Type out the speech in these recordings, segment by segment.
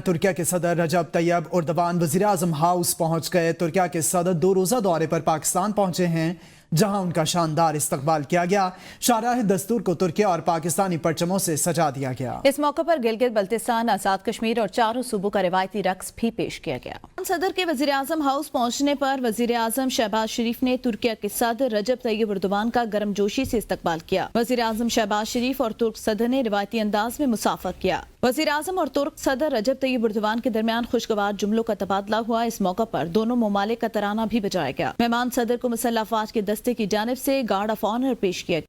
ترکیہ کے صدر رجب طیب اردوان وزیر اعظم ہاؤس پہنچ گئے۔ ترکیہ کے صدر 2 روزہ دورے پر پاکستان پہنچے ہیں، جہاں ان کا شاندار استقبال کیا گیا۔ شاہراہ دستور کو ترکیہ اور پاکستانی پرچموں سے سجا دیا گیا۔ اس موقع پر گلگت بلتستان، آزاد کشمیر اور چاروں صوبوں کا روایتی رقص بھی پیش کیا گیا۔ صدر کے وزیر اعظم ہاؤس پہنچنے پر وزیر اعظم شہباز شریف نے ترکیہ کے صدر رجب طیب اردوان کا گرم جوشی سے استقبال کیا۔ وزیر اعظم شہباز شریف اور ترک صدر نے روایتی انداز میں مصافحت کیا۔ وزیر اعظم اور ترک صدر رجب طیب اردوان کے درمیان خوشگوار جملوں کا تبادلہ ہوا۔ اس موقع پر دونوں ممالک کا ترانہ بھی بجایا گیا۔ مہمان صدر کو مسلح افواج کے دستے کی جانب سے گارڈ آف آنر پیش کیا گیا۔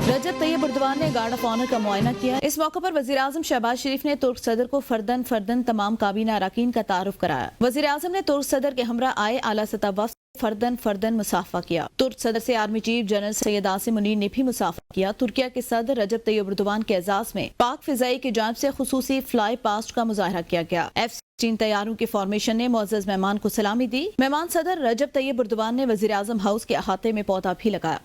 رجب طیب اردوان نے گارڈ آف آنر کا معائنہ کیا۔ اس موقع پر وزیر اعظم شہباز شریف نے ترک صدر کو فردن تمام کابینہ اراکین کا تعارف کرایا۔ وزیر اعظم نے ترک صدر کے ہمراہ آئے اعلیٰ سطح وفد فردن مصافحہ کیا۔ ترک صدر سے army chief general Syed Asim Munir نے بھی مصافحہ کیا۔ ترکیہ کے صدر رجب طیب اردوان کے اعزاز میں پاک فضائی کی جانب سے خصوصی فلائی پاسٹ کا مظاہرہ کیا گیا۔ F-16 طیاروں کی فارمیشن نے معزز مہمان کو سلامی دی۔ مہمان صدر رجب طیب اردوان نے وزیر اعظم ہاؤس کے احاطے میں پودا بھی لگایا۔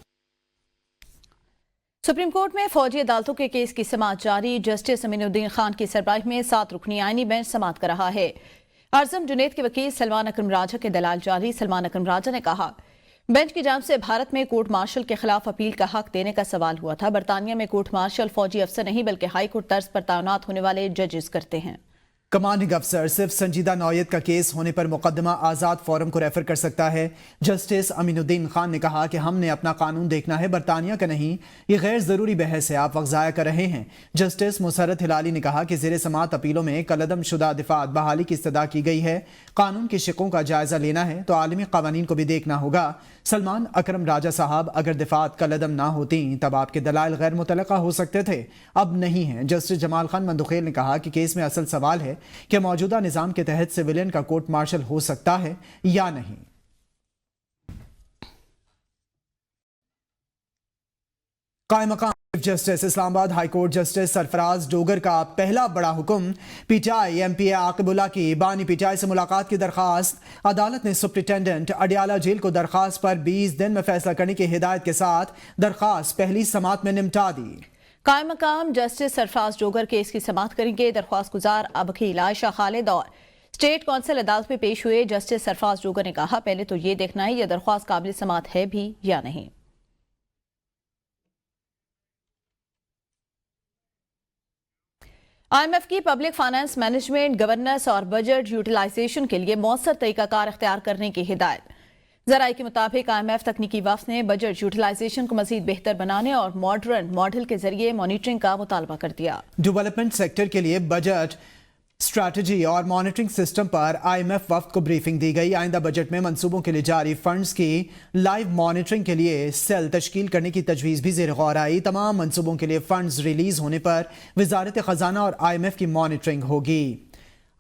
سپریم کورٹ میں فوجی عدالتوں کے کیس کی سماعت جاری۔ جسٹس امین الدین خان کی سربراہی میں 7 رکنی آئینی بینچ سماعت کر رہا ہے۔ اعظم جنید کے وکیل سلمان اکرم راجہ کے دلائل جاری۔ سلمان اکرم راجہ نے کہا، بینچ کی جانب سے بھارت میں کورٹ مارشل کے خلاف اپیل کا حق دینے کا سوال ہوا تھا۔ برطانیہ میں کورٹ مارشل فوجی افسر نہیں بلکہ ہائی کورٹ طرز پر تعینات ہونے والے ججز کرتے ہیں۔ کمانڈنگ افسر صرف سنجیدہ نوعیت کا کیس ہونے پر مقدمہ آزاد فورم کو ریفر کر سکتا ہے۔ جسٹس امین الدین خان نے کہا کہ ہم نے اپنا قانون دیکھنا ہے، برطانیہ کا نہیں۔ یہ غیر ضروری بحث ہے، آپ وقت ضائع کر رہے ہیں۔ جسٹس مسرت ہلالی نے کہا کہ زیر سماعت اپیلوں میں کالعدم شدہ دفعات بحالی کی استدعا کی گئی ہے۔ قانون کے شقوں کا جائزہ لینا ہے تو عالمی قوانین کو بھی دیکھنا ہوگا۔ سلمان اکرم راجہ صاحب، اگر دفعات کالعدم نہ ہوتی تب آپ کے دلائل غیر متعلقہ ہو سکتے تھے، اب نہیں ہیں۔ جسٹس جمال خان مندوخیل نے کہا کہ کیس میں اصل سوال ہے کہ موجودہ نظام کے تحت سویلین کا کورٹ مارشل ہو سکتا ہے یا نہیں۔ قائم مقام chief justice Islamabad high court justice Sarfraz Dogar کا پہلا بڑا حکم۔ P T I M P A Aqibullah کی بانی پی ٹی آئی سے ملاقات کی درخواست۔ عدالت نے سپرنٹینڈنٹ اڈیالہ جیل کو درخواست پر 20 دن میں فیصلہ کرنے کی ہدایت کے ساتھ درخواست پہلی سماعت میں نمٹا دی۔ قائم مقام جسٹس سرفراز ڈوگر کیس کی سماعت کریں گے۔ درخواست گزار وکیل عائشہ خالد اور اسٹیٹ کونسل عدالت میں پیش ہوئے۔ جسٹس سرفراز ڈوگر نے کہا، پہلے تو یہ دیکھنا ہے یہ درخواست قابل سماعت ہے بھی یا نہیں۔ آئی ایم ایف کی پبلک فائنانس مینجمنٹ، گورننس اور بجٹ یوٹیلائزیشن کے لیے مؤثر طریقہ کار اختیار کرنے کی ہدایت۔ ذرائع کے مطابق آئی ایم ایف تکنیکی وفد نے بجٹ یوٹیلائزیشن کو مزید بہتر بنانے اور ماڈرن ماڈل کے ذریعے مانیٹرنگ کا مطالبہ کر دیا۔ ڈیولپمنٹ سیکٹر کے لیے بجٹ اسٹریٹجی اور مانیٹرنگ سسٹم پر آئی ایم ایف وفد کو بریفنگ دی گئی۔ آئندہ بجٹ میں منصوبوں کے لیے جاری فنڈز کی لائیو مانیٹرنگ کے لیے سیل تشکیل کرنے کی تجویز بھی زیر غور آئی۔ تمام منصوبوں کے لیے فنڈز ریلیز ہونے پر وزارت خزانہ اور آئی ایم ایف کی مانیٹرنگ ہوگی۔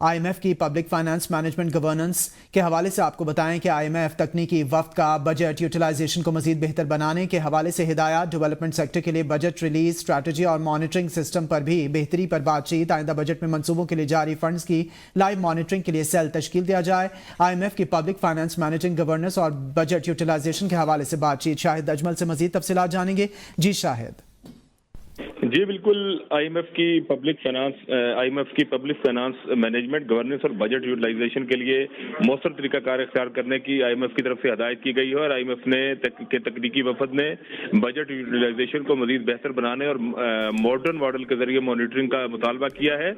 آئی ایم ایف کی پبلک فائنانس مینجمنٹ گورننس کے حوالے سے آپ کو بتائیں کہ آئی ایم ایف تکنیکی وفد کا بجٹ یوٹیلائزیشن کو مزید بہتر بنانے کے حوالے سے ہدایات، ڈیولپمنٹ سیکٹر کے لیے بجٹ ریلیز اسٹریٹجی اور مانیٹرنگ سسٹم پر بھی بہتری پر بات چیت۔ آئندہ بجٹ میں منصوبوں کے لیے جاری فنڈز کی لائیو مانیٹرنگ کے لیے سیل تشکیل دیا جائے۔ آئی ایم ایف کی پبلک فائنانس مینجنگ گورننس اور بجٹ یوٹیلائزیشن کے حوالے سے بات چیت۔ شاہد اجمل سے مزید تفصیلات جانیں گے۔ جی شاہد۔ جی بالکل، آئی ایم ایف کی پبلک فائنانس مینجمنٹ، گورننس اور بجٹ یوٹیلائزیشن کے لیے مؤثر طریقہ کار اختیار کرنے کی آئی ایم ایف کی طرف سے ہدایت کی گئی ہے، اور آئی ایم ایف نے تکنیکی وفد نے بجٹ یوٹیلائزیشن کو مزید بہتر بنانے اور ماڈرن ماڈل کے ذریعے مانیٹرنگ کا مطالبہ کیا ہے۔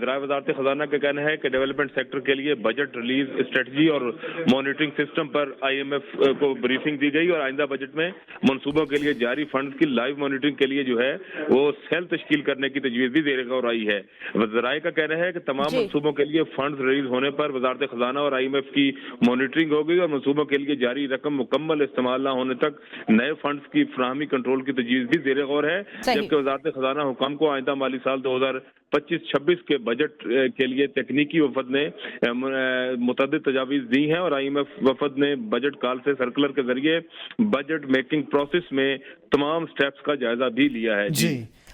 ذرائع وزارت خزانہ کا کہنا ہے کہ ڈیولپمنٹ سیکٹر کے لیے بجٹ ریلیز اسٹریٹجی اور مانیٹرنگ سسٹم پر آئی ایم ایف کو بریفنگ دی گئی، اور آئندہ بجٹ میں منصوبوں کے لیے جاری فنڈز کی لائیو مانیٹرنگ کے لیے جو ہے وہ سیل تشکیل کرنے کی تجویز بھی زیر غور آئی ہے۔ ذرائع کا کہنا ہے کہ تمام منصوبوں کے لیے فنڈز ریلیز ہونے پر وزارت خزانہ اور آئی ایم ایف کی مانیٹرنگ ہوگی، اور منصوبوں کے لیے جاری رقم مکمل استعمال نہ ہونے تک نئے فنڈز کی فراہمی کنٹرول کی تجویز بھی زیر غور ہے۔ جبکہ وزارت خزانہ حکام کو آئندہ مالی سال 2025-26 کے بجٹ کے لیے تکنیکی وفد نے متعدد تجاویز دی ہیں، اور آئی ایم ایف وفد نے بجٹ کال سے سرکولر کے ذریعے بجٹ میکنگ پروسیس میں تمام سٹیپس کا جائزہ بھی لیا ہے۔ جی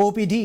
OPD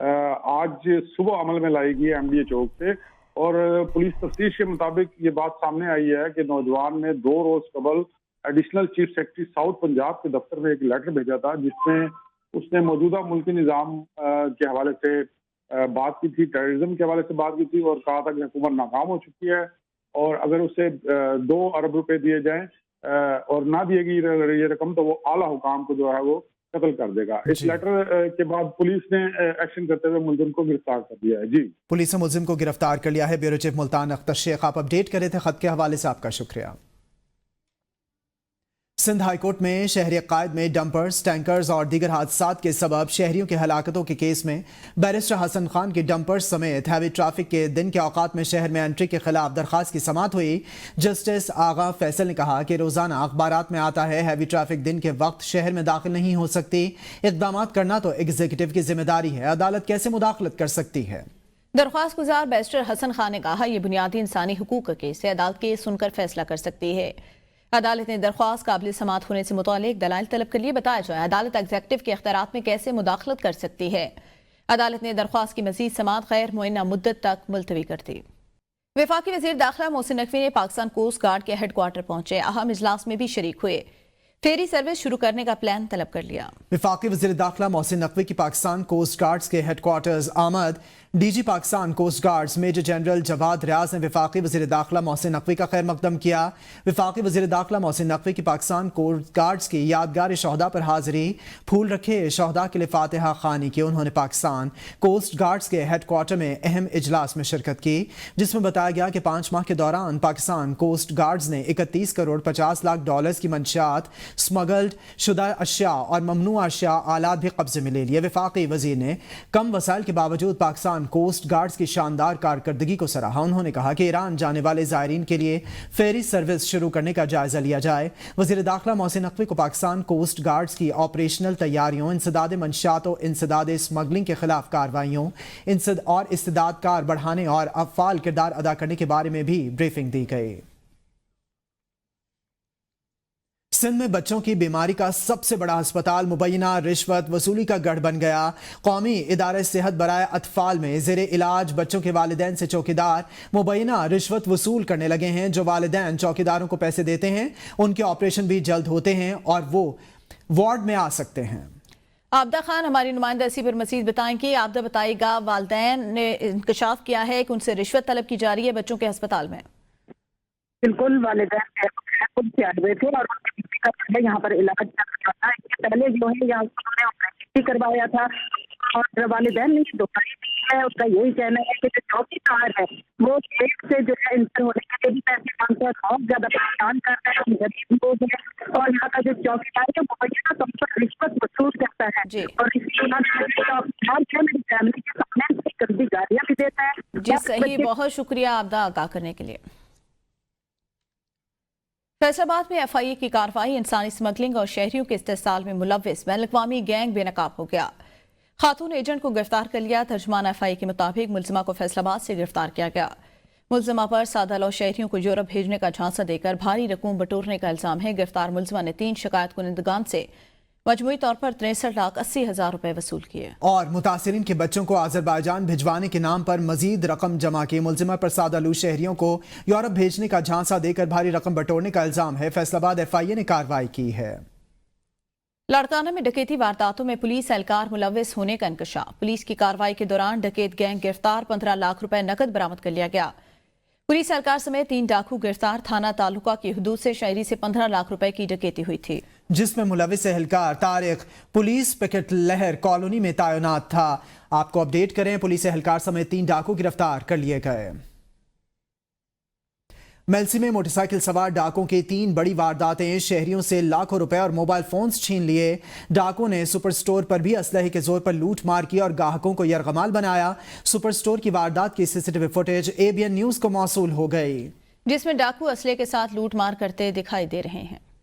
آج صبح عمل میں لائی گئی MDA چوک سے، اور پولیس تفتیش کے مطابق یہ بات سامنے آئی ہے کہ نوجوان نے 2 روز قبل additional chief secretary south Punjab کے دفتر میں ایک لیٹر بھیجا تھا، جس میں اس نے موجودہ ملکی نظام کے حوالے سے بات کی تھی، ٹیررزم کے حوالے سے بات کی تھی، اور کہا تھا کہ حکومت ناکام ہو چکی ہے اور اگر اسے 2 ارب روپے دیے جائیں اور نہ دیے گی یہ رقم تو وہ اعلیٰ حکام کو جو ہے وہ قتل کر دے گا۔ اس لیٹر کے بعد پولیس نے ایکشن کرتے ہوئے ملزم کو گرفتار کر دیا ہے۔ جی، پولیس نے ملزم کو گرفتار کر لیا ہے۔ بیورو چیف ملتان اختر شیخ، آپ اپڈیٹ کرے تھے خط کے حوالے سے، آپ کا شکریہ۔ سندھ ہائی کورٹ میں شہری عقائد میں ڈمپرز، ٹینکرز اور دیگر حادثات کے سبب شہریوں کی ہلاکتوں کے کیس میں بیرسٹر حسن خان کی ڈمپرز سمیت ہیوی ٹریفک کے دن کے اوقات میں شہر میں انٹری کے خلاف درخواست کی سماعت ہوئی۔ جسٹس آغا فیصل نے کہا کہ روزانہ اخبارات میں آتا ہے ہیوی ٹریفک دن کے وقت شہر میں داخل نہیں ہو سکتی، اقدامات کرنا تو ایگزیکٹو کی ذمہ داری ہے، عدالت کیسے مداخلت کر سکتی ہے؟ درخواست گزار بیرسٹر حسن خان نے کہا یہ بنیادی انسانی حقوق کا کیس ہے، عدالت کیس سن کر فیصلہ کر سکتی ہے۔ عدالت نے درخواست قابل سماعت ہونے سے متعلق دلائل طلب کے لیے بتایا جائے، عدالت ایگزیکٹو کے اختیارات میں کیسے مداخلت کر سکتی ہے۔ عدالت نے درخواست کی مزید سماعت غیر معینہ مدت تک ملتوی کر دی۔ وفاقی وزیر داخلہ محسن نقوی نے پاکستان کوسٹ گارڈ کے ہیڈ کوارٹر پہنچے، اہم اجلاس میں بھی شریک ہوئے، فیری سروس شروع کرنے کا پلان طلب کر لیا۔ وفاقی وزیر داخلہ محسن نقوی کی پاکستان کوسٹ گارڈز کے ہیڈ کوارٹرز آمد۔ D G Pakistan coast guards major general Jawad Riaz نے وفاقی وزیر داخلہ محسن نقوی کا خیر مقدم کیا۔ وفاقی وزیر داخلہ محسن نقوی کی پاکستان کوسٹ گارڈز کی یادگار شہداء پر حاضری، پھول رکھے، شہداء کے لیے فاتحہ خوانی کی۔ انہوں نے پاکستان کوسٹ گارڈز کے ہیڈ کوارٹر میں اہم اجلاس میں شرکت کی، جس میں بتایا گیا کہ 5 ماہ کے دوران پاکستان کوسٹ گارڈز نے 31 کروڑ 50 لاکھ ڈالرز کی منشیات، سمگلڈ شدہ اشیاء اور ممنوع اشیاء، آلات بھی قبضے میں لے لیے۔ وفاقی وزیر نے کم وسائل کے باوجود پاکستان کوسٹ گارڈز کی شاندار کارکردگی کو سراہا۔ انہوں نے کہا کہ ایران جانے والے زائرین کے لیے فیری سروس شروع کرنے کا جائزہ لیا جائے۔ وزیر داخلہ محسن نقوی کو پاکستان کوسٹ گارڈز کی آپریشنل تیاریوں، انسداد منشیات و انسداد اسمگلنگ کے خلاف کارروائیوں اور استعداد کار بڑھانے اور فعال کردار ادا کرنے کے بارے میں بھی بریفنگ دی گئی۔ سندھ میں بچوں کی بیماری کا سب سے بڑا ہسپتال مبینہ رشوت وصولی کا گڑھ بن گیا۔ قومی ادارہ صحت برائے اطفال میں زیر علاج بچوں کے والدین سے چوکیدار مبینہ رشوت وصول کرنے لگے ہیں۔ جو والدین چوکیداروں کو پیسے دیتے ہیں ان کے آپریشن بھی جلد ہوتے ہیں اور وہ وارڈ میں آ سکتے ہیں۔ عابدہ خان ہماری نمائندہ اسی پر مزید بتائیں کہ عابدہ بتائے گا، والدین نے انکشاف کیا ہے کہ ان سے رشوت طلب کی جا رہی ہے بچوں کے ہسپتال میں؟ بالکل، والدین خود سے آئے ہوئے تھے اور یہاں پر علاج چل رہا تھا۔ اس سے پہلے جو ہے یہاں انہوں نے آپریشن کروایا تھا اور والدین نے دکھائی دی ہے۔ اس کا یہی کہنا ہے کہ جو چوکیدار ہے وہ ایک سے جو ہے انٹر ہونے کے لیے بھی پیسے مانگتا ہے، بہت زیادہ پریشان کرتا ہے، غریب لوگ ہیں اور یہاں کا جو چوکیدار ہے وہ مبینہ طور پر رشوت وصول کرتا ہے اور اسی طرح میری فیملی کے سامنے سے گندی گالیاں بھی دیتا ہے۔ جی صحیح، بہت شکریہ عابدہ آگاہ کرنے کے لیے۔ فیصل آباد میں ایف آئی اے کی کارروائی، انسانی اسمگلنگ اور شہریوں کے استحصال میں ملوث بین الاقوامی گینگ بے نقاب ہو گیا۔ خاتون ایجنٹ کو گرفتار کر لیا۔ ترجمان ایف آئی اے کے مطابق ملزمہ کو فیصل آباد سے گرفتار کیا گیا۔ ملزمہ پر سادہ لو شہریوں کو یورپ بھیجنے کا جھانسا دے کر بھاری رقوم بٹورنے کا الزام ہے۔ گرفتار ملزمہ نے 3 شکایت کنندگان سے مجموعی طور پر 63,80,000 روپے وصول کیے اور متاثرین کے بچوں کو آذربائیجان بھجوانے کے نام پر مزید رقم جمع کی۔ ملزمہ پر سادہ لو شہریوں کو یورپ بھیجنے کا جھانسا دے کر بھاری رقم بٹورنے کا الزام ہے۔ فیصل آباد ایف آئی اے نے کارروائی کی ہے۔ لاڑکانہ میں ڈکیتی وارداتوں میں پولیس اہلکار ملوث ہونے کا انکشاف۔ پولیس کی کارروائی کے دوران ڈکیت گینگ گرفتار، 15 لاکھ روپے نقد برآمد کر لیا گیا۔ پولیس اہلکار سمیت 3 ڈاکو گرفتار۔ تھانہ تعلقہ کی حدود سے شہری سے 15 لاکھ روپے کی ڈکیتی ہوئی تھی، جس میں ملوث اہلکار طارق پولیس پکٹ لہر کالونی میں تعینات تھا۔ آپ کو اپڈیٹ کریں، پولیس اہلکار سمیت 3 ڈاکو گرفتار کر لیے گئے۔ میلسی میں موٹر سائیکل سوار ڈاکوں کی 3 بڑی وارداتیں، شہریوں سے لاکھوں روپے اور موبائل فونز چھین لیے۔ ڈاکوں نے سپر سٹور پر بھی اسلحے کے زور پر لوٹ مار کی اور گاہکوں کو یرغمال بنایا۔ سپر سٹور کی واردات کی C C T V footage ABN news کو موصول ہو گئی، جس میں ڈاکو اسلحے کے ساتھ لوٹ مار کرتے دکھائی دے رہے ہیں۔